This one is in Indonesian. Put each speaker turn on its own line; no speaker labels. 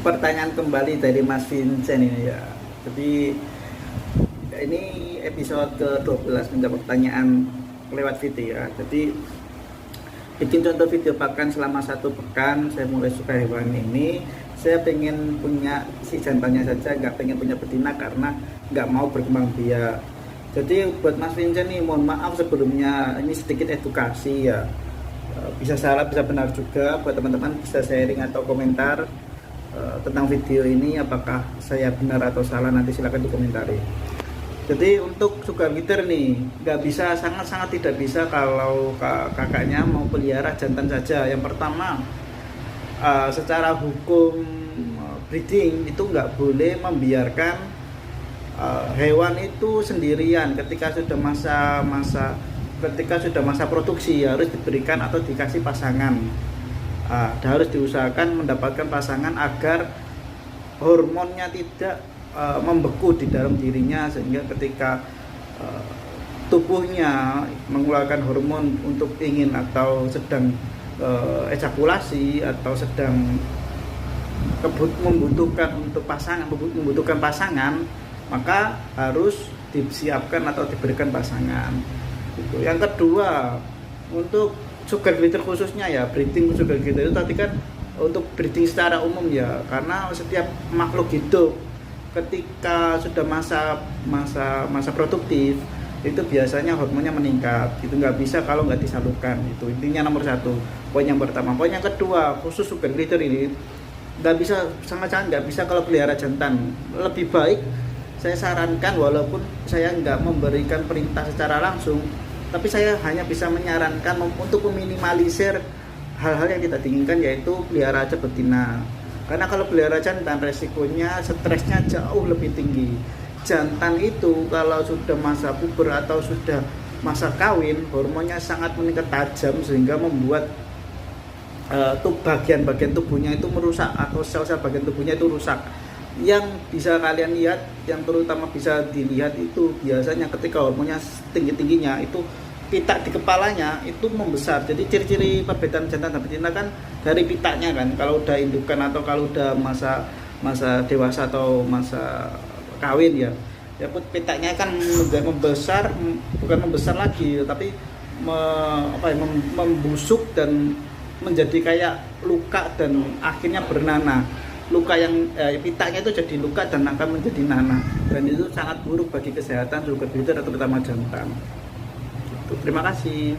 Pertanyaan kembali dari Mas Vincent ini ya. Jadi ini episode ke-12 menjawab pertanyaan lewat video ya. Jadi bikin contoh video pakan selama 1 pekan. Saya mulai suka hewan ini. Saya pengen punya si jantannya saja, nggak pengen punya betina karena nggak mau berkembang biak. Jadi buat Mas Vincent nih, mohon maaf sebelumnya, ini sedikit edukasi ya. Bisa salah, bisa benar juga. Buat teman-teman bisa sharing atau komentar tentang video ini, apakah saya benar atau salah, nanti silahkan dikomentari. Jadi untuk sugar glider nih nggak bisa, sangat-sangat tidak bisa kalau kakaknya mau pelihara jantan saja. Yang pertama, secara hukum breeding itu nggak boleh membiarkan hewan itu sendirian ketika sudah masa produksi. Harus diberikan atau dikasih pasangan. Harus diusahakan mendapatkan pasangan agar hormonnya tidak membeku di dalam dirinya, sehingga ketika tubuhnya mengeluarkan hormon untuk ingin atau sedang ejakulasi atau sedang membutuhkan pasangan, maka harus disiapkan atau diberikan pasangan. Yang kedua, untuk sugar glider khususnya ya, breeding sugar glider itu tadi kan untuk breeding secara umum ya, karena setiap makhluk hidup ketika sudah masa produktif itu biasanya hormonnya meningkat. Itu nggak bisa kalau nggak disalurkan. Itu intinya nomor 1, poin yang pertama. Poin yang kedua, khusus sugar glider ini nggak bisa, sangat-sangat nggak bisa kalau pelihara jantan. Lebih baik saya sarankan, walaupun saya nggak memberikan perintah secara langsung, tapi saya hanya bisa menyarankan untuk meminimalisir hal-hal yang tidak diinginkan, yaitu pelihara aja betina. Karena kalau pelihara jantan resikonya, stresnya jauh lebih tinggi. Jantan itu kalau sudah masa puber atau sudah masa kawin, hormonnya sangat meningkat tajam sehingga membuat bagian-bagian tubuhnya itu merusak, atau sel-sel bagian tubuhnya itu rusak. Yang bisa kalian lihat, yang terutama bisa dilihat itu biasanya ketika hormonnya tinggi-tingginya itu pitak di kepalanya itu membesar. Jadi ciri-ciri perbedaan jantan dan betina kan dari pitaknya kan. Kalau udah indukan atau kalau udah masa dewasa atau masa kawin ya pitaknya kan membesar, bukan membesar lagi tapi membusuk dan menjadi kayak luka dan akhirnya bernanah. Luka yang pitaknya itu jadi luka dan akan menjadi nanah, dan itu sangat buruk bagi kesehatan sugar glider atau terutama jantan. Terima kasih.